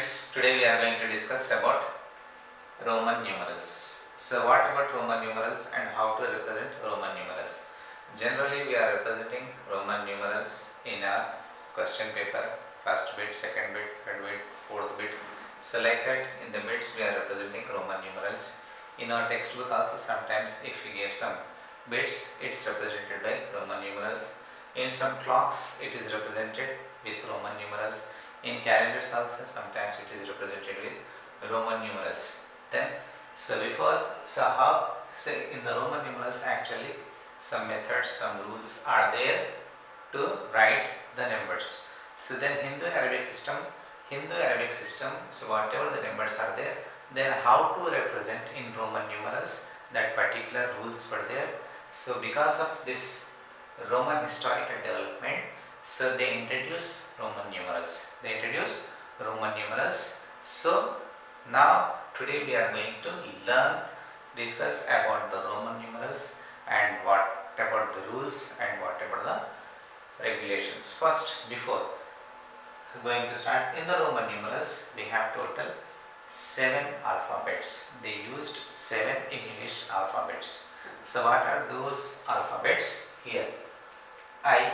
friends, today we are going to discuss about Roman numerals. So what about Roman numerals and how to represent Roman numerals? Generally we are representing Roman numerals in our question paper, first bit, second bit, third bit, fourth bit. So like that in the bits we are representing Roman numerals. In our textbook also sometimes if we give some bits, it's represented by Roman numerals. In some clocks it is represented with Roman numerals. In calendars also sometimes it is represented with Roman numerals. Then in the Roman numerals actually some methods, some rules are there to write the numbers. So then Hindu-Arabic system, so whatever the numbers are there, then how to represent in Roman numerals, that particular rules were there. So because of this Roman historical development, so they introduce Roman numerals. So now today we are going to discuss about the Roman numerals and what about the rules and what about the regulations. First, before going to start, in the Roman numerals we have total 7 alphabets. They used 7 English alphabets. So what are those alphabets? Here I,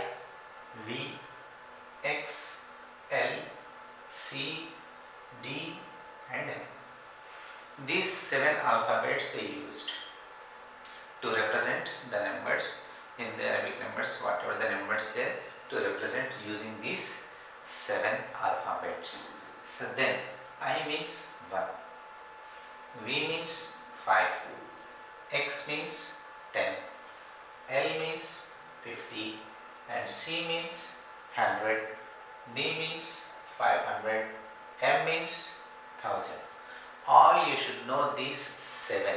V, X, L, C, D and M. These 7 alphabets they used to represent the numbers in the Arabic numbers, whatever the numbers there, to represent using these 7 alphabets. So then I means 1, V means 5, X means 10, L means 50 and C means 100, D means 500, M means 1000. All you should know these 7.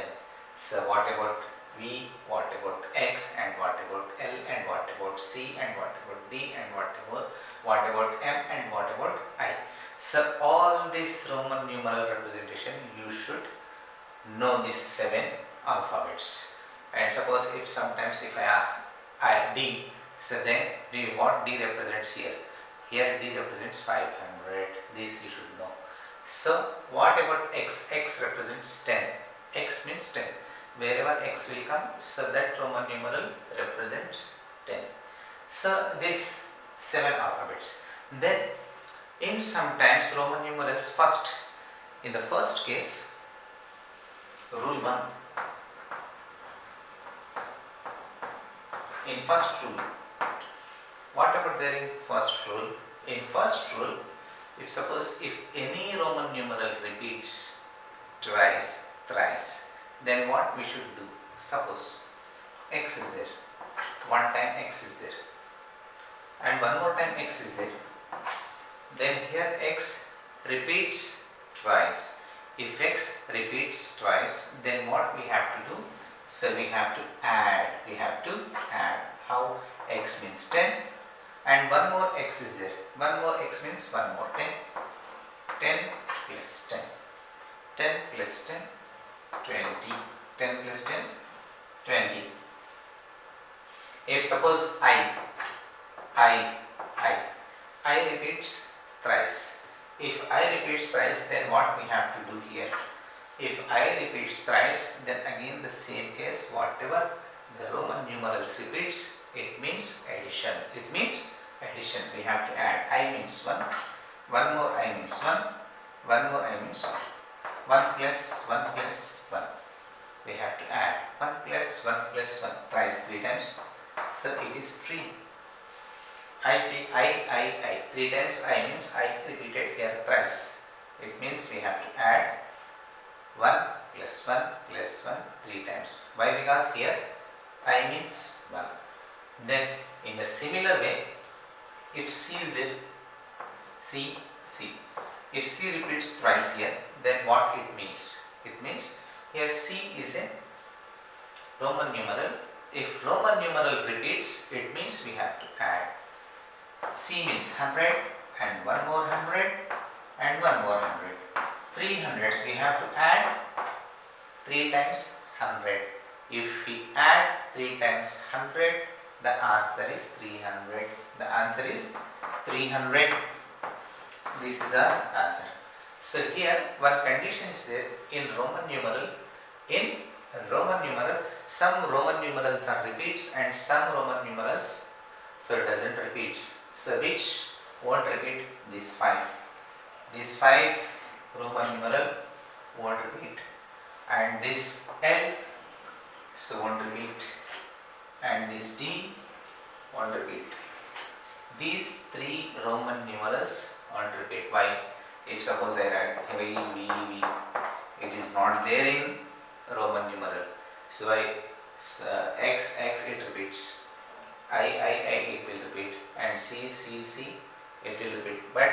So what about V, what about X and what about L and what about C and what about D and what about M and what about I. So all this Roman numeral representation you should know these 7 alphabets. And suppose if sometimes if I ask D, so then what D represents here? Here D represents 500. This you should know. So what about X? X represents 10. X means 10. Wherever X will come, so that Roman numeral represents 10. So these 7 alphabets. Then in sometimes Roman numerals first, in the first case, rule 1. In first rule, what about there in first rule? In first rule, if any Roman numeral repeats twice, thrice, then what we should do? Suppose X is there, one time X is there, and one more time X is there. Then here X repeats twice. If X repeats twice, then what we have to do? So we have to add. How? X means 10 and one more X is there. One more X means one more 10. 10 plus 10. 10 plus 10, 20. 10 plus 10, 20. If suppose I repeats thrice. If I repeats thrice, then what we have to do here? If I repeats thrice, then again the same case, whatever the Roman numerals repeats, it means addition. We have to add. I means 1, one more I means 1, one more I means 1. 1 plus 1 plus 1. We have to add 1 plus 1 plus 1 thrice 3 times. So it is 3. I 3 times I means I repeated here thrice. It means we have to add 1 plus 1 plus 1 3 times. Why? Because here I means 1. Then in a similar way, if C is there, C. If C repeats thrice here, then what it means? It means here C is a Roman numeral. If Roman numeral repeats, it means we have to add. C means 100 and one more 100 and one more 100. 300s we have to add 3 times 100. If we add 3 times 100, the answer is 300. This is our answer. So here one condition is there in Roman numeral. In Roman numeral, some Roman numerals are repeats and some Roman numerals so it doesn't repeats. So which won't repeat? These five. These five Roman numeral won't repeat, and this L so won't repeat, and this D won't repeat. These three Roman numerals won't repeat. Why? If suppose I write V, it is not there in Roman numeral. So X it repeats, I it will repeat, and C it will repeat. But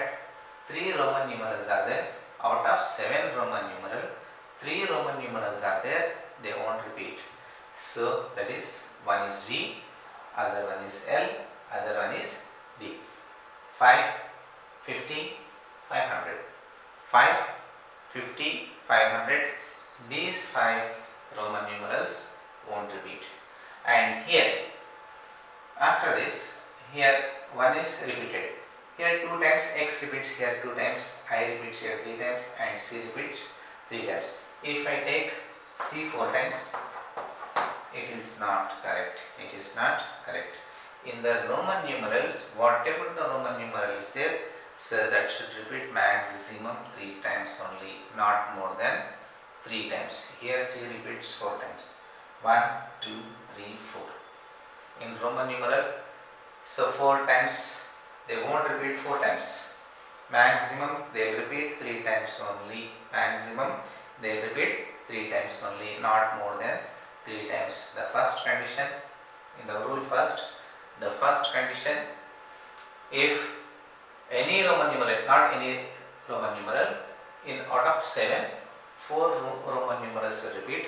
three Roman numerals are there. Out of 7 Roman numeral, 3 Roman numerals are there, they won't repeat. So that is, one is V, other one is L, other one is D. 5, 50, 500. 5, 50, 500. These 5 Roman numerals won't repeat. And here, after this, here 1 is repeated. Here 2 times X repeats, here 2 times, I repeats here 3 times, and C repeats 3 times. If I take C 4 times, it is not correct. It is not correct. In the Roman numeral, whatever the Roman numeral is there, so that should repeat maximum 3 times only, not more than 3 times. Here C repeats 4 times. 1, 2, 3, 4. In Roman numeral, so 4 times, they won't repeat 4 times. Maximum they will repeat 3 times only. Maximum they will repeat 3 times only, not more than 3 times. The first condition in the rule first, the first condition, if any Roman numeral, not any Roman numeral, in out of 7, 4 Roman numerals will repeat.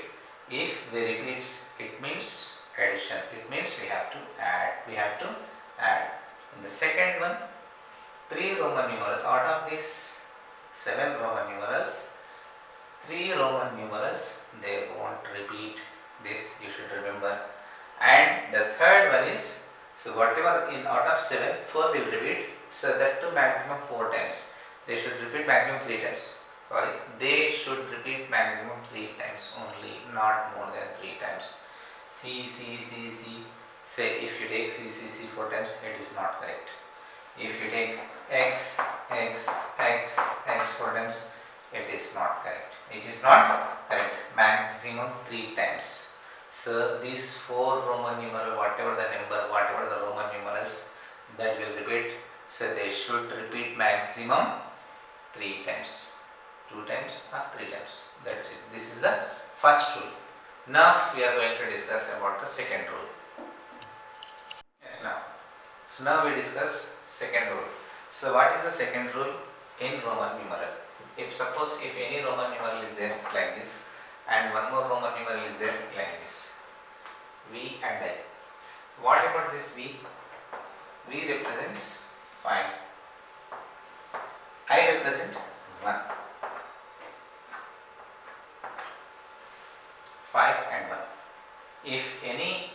If they repeats, it means addition. It means we have to add. We have to add. In the second one, 3 Roman numerals. Out of these 7 Roman numerals, 3 Roman numerals, they won't repeat. This you should remember. And the third one is, so whatever in out of 7, 4 will repeat. So that to maximum 4 times. They should repeat maximum 3 times. Sorry, they should repeat maximum 3 times only, not more than 3 times. C. Say if you take C 4 times, it is not correct. If you take X 4 times, it is not correct. It is not correct. Maximum 3 times. So these 4 Roman numeral, whatever the number, whatever the Roman numerals that will repeat, so they should repeat maximum 3 times. 2 times or 3 times. That's it. This is the first rule. Now we are going to discuss about the second rule. Yes, now. So now we discuss second rule. So what is the second rule in Roman numeral? If suppose if any Roman numeral is there like this, and one more Roman numeral is there like this, V and I. What about this V? V represents 5. I represent 1. 5 and 1. If any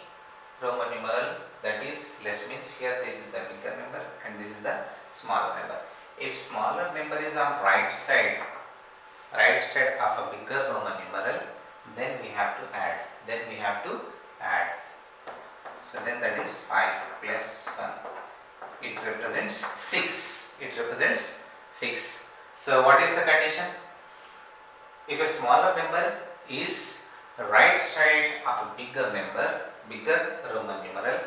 Roman numeral that is less, means here this is the bigger number and this is the smaller number. If smaller number is on right side of a bigger Roman numeral, then we have to add. So then that is 5 plus 1. It represents 6. So what is the condition? If a smaller number is right side of a bigger Roman numeral,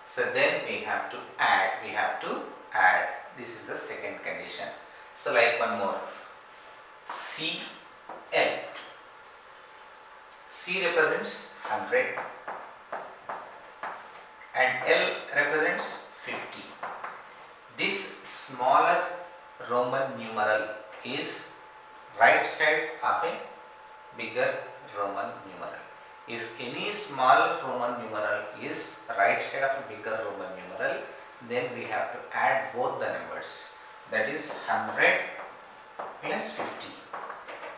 so then we have to add. This is the second condition. So like one more, C L. C represents 100 and L represents 50. This smaller Roman numeral is right side of a bigger Roman numeral. If any small Roman numeral is right side of a bigger Roman numeral, then we have to add both the numbers. That is 100 plus 50.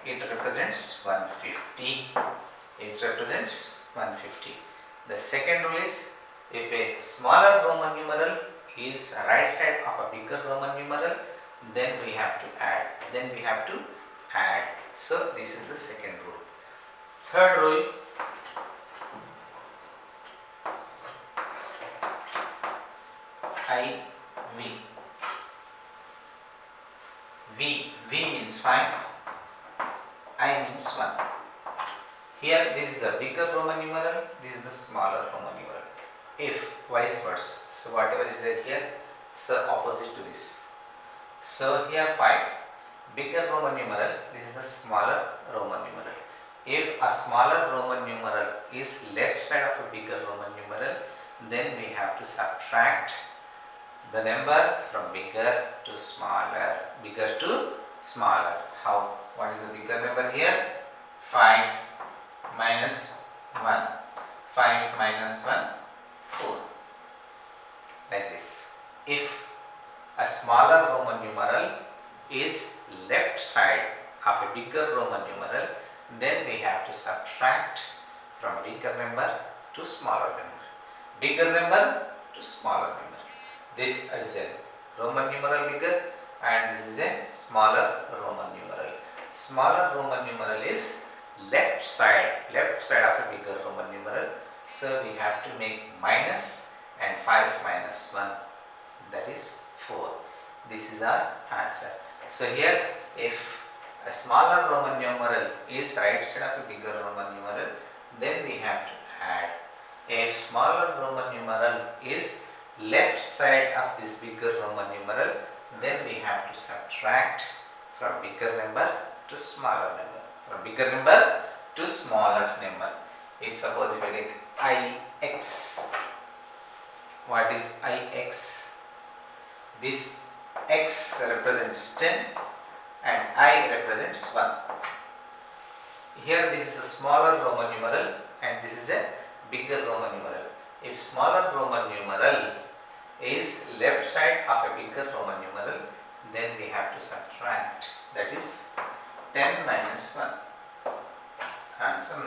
It represents 150. The second rule is, if a smaller Roman numeral is right side of a bigger Roman numeral, then we have to add. add. So this is the second rule. Third rule, IV. V means 5, I means 1. Here this is the bigger Roman numeral, this is the smaller Roman numeral. If vice versa, so whatever is there here, so opposite to this. So here 5, bigger Roman numeral, this is the smaller Roman numeral. If a smaller Roman numeral is left side of a bigger Roman numeral, then we have to subtract the number from bigger to smaller, bigger to smaller. How? What is the bigger number here? 5 minus 1. 5 minus 1, 4. Like this. If a smaller Roman numeral is left side of a bigger Roman numeral, then we have to subtract from bigger number to smaller number. Bigger number to smaller number. This is a Roman numeral bigger and this is a smaller Roman numeral. Smaller Roman numeral is left side of a bigger Roman numeral. So we have to make minus and 5 minus 1, that is 4. This is our answer. So here if a smaller Roman numeral is right side of a bigger Roman numeral, then we have to add. If smaller Roman numeral is left side of this bigger Roman numeral, then we have to subtract from bigger number to smaller number. From bigger number to smaller number. If suppose if I take Ix, what is Ix? This X represents 10 and I represents 1. Here this is a smaller Roman numeral and this is a bigger Roman numeral. If smaller Roman numeral is left side of a bigger Roman numeral, then we have to subtract, that is 10 minus 1. Answer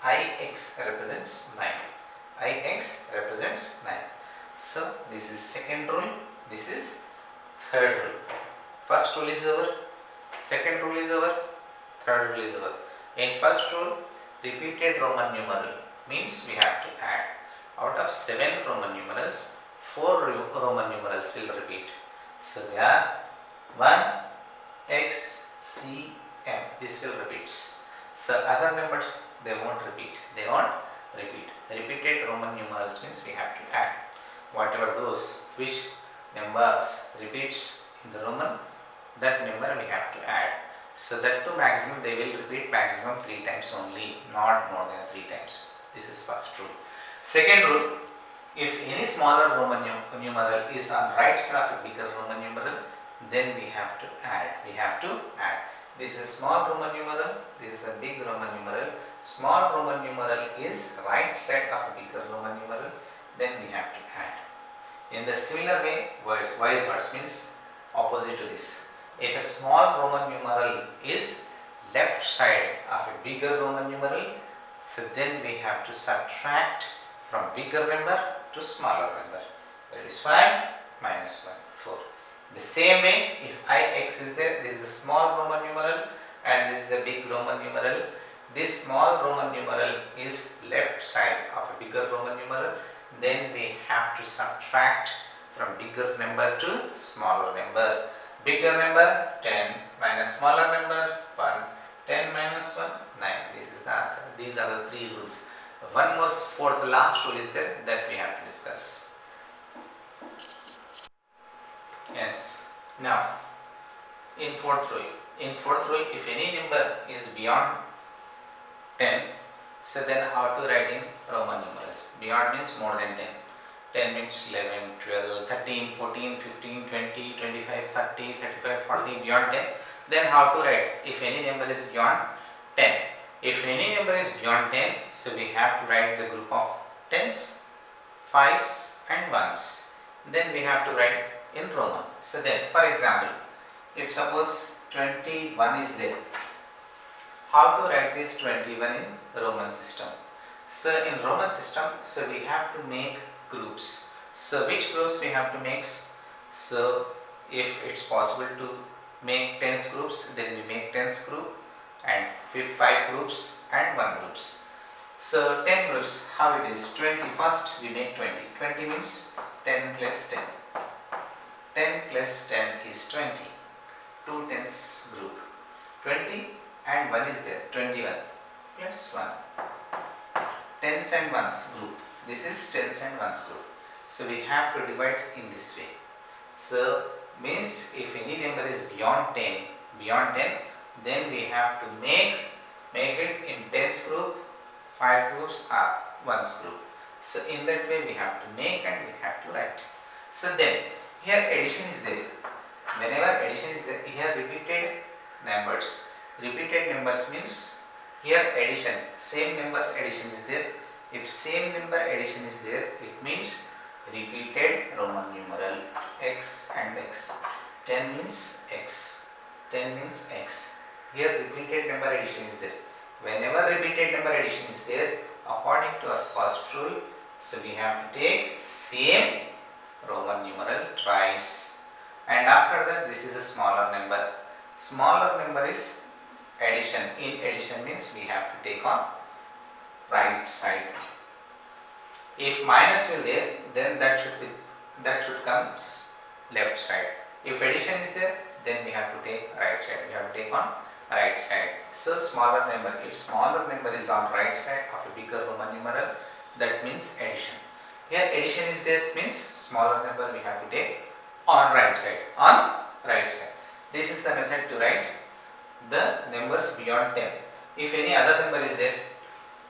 9. Ix represents 9. Ix represents 9. So this is second rule, this is third rule. First rule is over, second rule is over, third rule is over. In first rule, repeated Roman numeral means we have to add. Out of 7 Roman numerals, 4 Roman numerals will repeat. So they are 1, X, C, M. This will repeat. So other numbers, they won't repeat. They won't repeat. Repeated Roman numerals means we have to add. Whatever those which numbers repeats in the Roman, that number we have to add. So that to maximum they will repeat maximum 3 times only, not more than 3 times. This is first rule. Second rule, if any smaller Roman numeral is on right side of a bigger Roman numeral, then we have to add. We have to add. This is a small Roman numeral, this is a big Roman numeral. Small Roman numeral is right side of a bigger Roman numeral, then we have to add. In the similar way, vice versa means opposite to this. If a small Roman numeral is left side of a bigger Roman numeral, so then we have to subtract from bigger number to smaller number. That is 5 minus 1, 4. The same way, if Ix is there, this is a small Roman numeral and this is a big Roman numeral. This small Roman numeral is left side of a bigger Roman numeral, then we have to subtract from bigger number to smaller number. Bigger number 10 minus smaller number 1. 10 minus 1, 9. This is the answer. These are the 3 rules. One more, for the last rule is there that we have to discuss. Yes. Now, in fourth rule, if any number is beyond 10, so then how to write in Roman numerals? Beyond means more than 10. 10 means 11, 12, 13, 14, 15, 20, 25, 30, 35, 40, beyond 10. Then how to write if any number is beyond 10? If any number is beyond 10, so we have to write the group of 10s, 5s and 1s. Then we have to write in Roman. So then, for example, if suppose 21 is there, how to write this 21 in Roman system? So in Roman system, so we have to make groups. So which groups we have to make? So if it's possible to make tens groups, then we make tens group and 5 groups and 1 groups. So 10 groups, how it is? 20 first we make 20. 20 means 10 plus 10. 10 plus 10 is 20. 2 tens group. 20 and 1 is there. 21 plus 1. Tens and ones group. This is tens and ones group. So we have to divide in this way. So means if any number is beyond 10, then we have to make it in tens group, 5 groups or ones group. So in that way we have to make and we have to write. So then here addition is there. Whenever addition is there, here repeated numbers. Repeated numbers means here addition, same numbers addition is there. If same number addition is there, it means repeated Roman numeral x and x. 10 means x. 10 means x. Here repeated number addition is there. Whenever repeated number addition is there, according to our first rule, so we have to take same Roman numeral twice. And after that, this is a smaller number. Smaller number is addition. In addition means we have to take on right side. If minus will there, then that should come left side. If addition is there, then we have to take right side. We have to take on right side. So smaller number. If smaller number is on right side of a bigger Roman numeral, that means addition. Here addition is there means smaller number we have to take on right side. On right side. This is the method to write the numbers beyond 10. If any other number is there,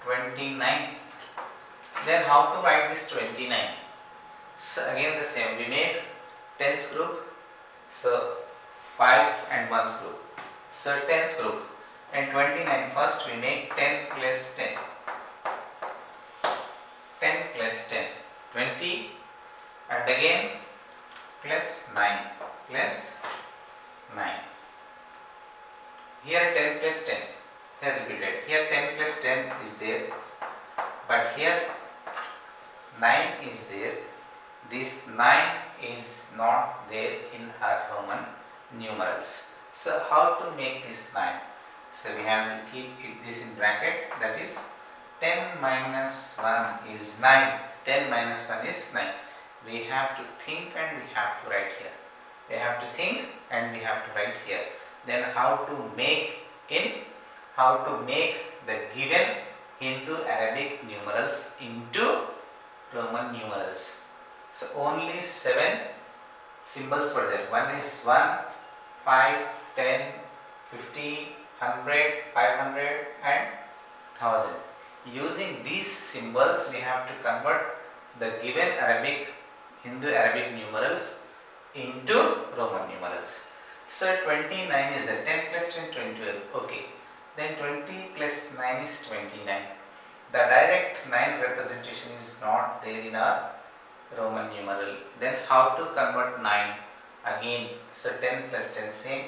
29, then how to write this 29? So again the same, we make tens group, so 5 and ones group. So tens group and 29 first we make 10 plus 10. 10 plus 10, 20 and again plus 9 plus 9. Here 10 plus 10, here repeated. Here 10 plus 10 is there, but here 9 is there. This 9 is not there in our Roman numerals. So how to make this 9? So we have to keep this in bracket, that is 10 minus 1 is 9. 10 minus 1 is 9. We have to think and we have to write here. We have to think and we have to write here. Then how to make the given Hindu Arabic numerals into Roman numerals. So only 7 symbols were there. One is 1, 5, 10, 50, 100, 500 and 1000. Using these symbols we have to convert the given Hindu Arabic numerals into Roman numerals. So 29 is the 10 plus 10, 22. Okay. Then 20 plus 9 is 29. The direct 9 representation is not there in our Roman numeral. Then how to convert 9? Again, so 10 plus 10 same.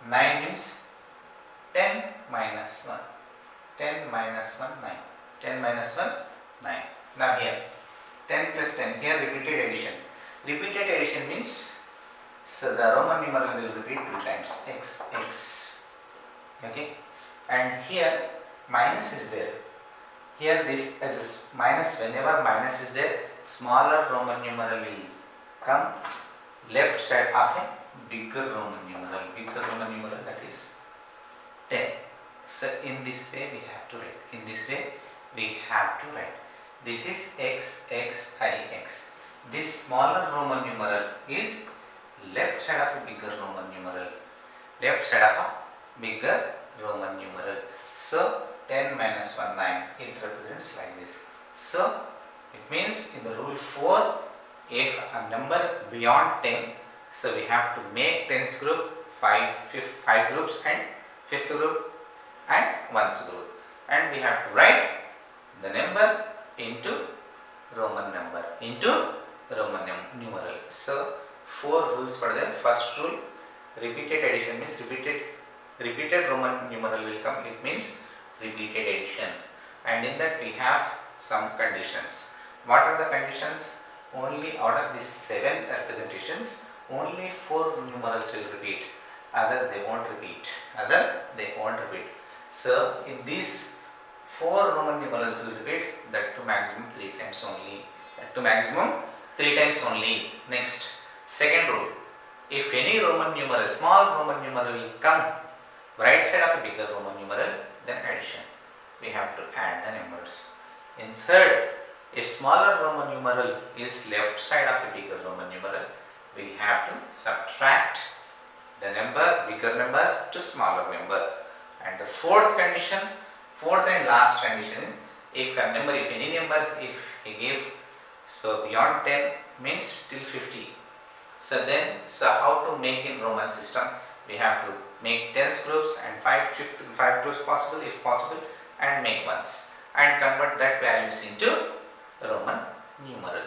9 means 10 minus 1. 10 minus 1, 9. 10 minus 1, 9. Now here, 10 plus 10, here repeated addition. Repeated addition means, so the Roman numeral will repeat 2 times, x, x. Okay. And here minus is there. Here this as a minus, whenever minus is there, smaller Roman numeral will come left side of a bigger Roman numeral. Bigger Roman numeral, that is 10. So in this way we have to write. In this way we have to write. This is x, x, I, x. This smaller Roman numeral is left side of a bigger Roman numeral. Left side of a bigger Roman numeral. So 10 minus 1, 9. It represents like this. So it means in the rule 4, if a number beyond 10, so we have to make tens group, 5 groups and fifth group and ones group. And we have to write the number into Roman number, into Roman numeral. So 4 rules for them. First rule, repeated addition means repeated Roman numeral will come. It means repeated addition. And in that we have some conditions. What are the conditions? Only out of these 7 representations, only 4 numerals will repeat. other they won't repeat, other they won't repeat. So in these 4 Roman numerals will repeat, that to maximum 3 times only, that to maximum 3 times only. Next, second rule, if any Roman numeral, small Roman numeral will come right side of a bigger Roman numeral, then addition, we have to add the numbers. In third, if smaller Roman numeral is left side of a bigger Roman numeral, we have to subtract the number, bigger number to smaller number. And the fourth condition, fourth and last condition, if a number, if any number, if he gave, so beyond 10 means till 50. So then, so how to make in Roman system? We have to make tens groups and 5 groups possible, if possible, and make ones and convert that values into Roman numeral.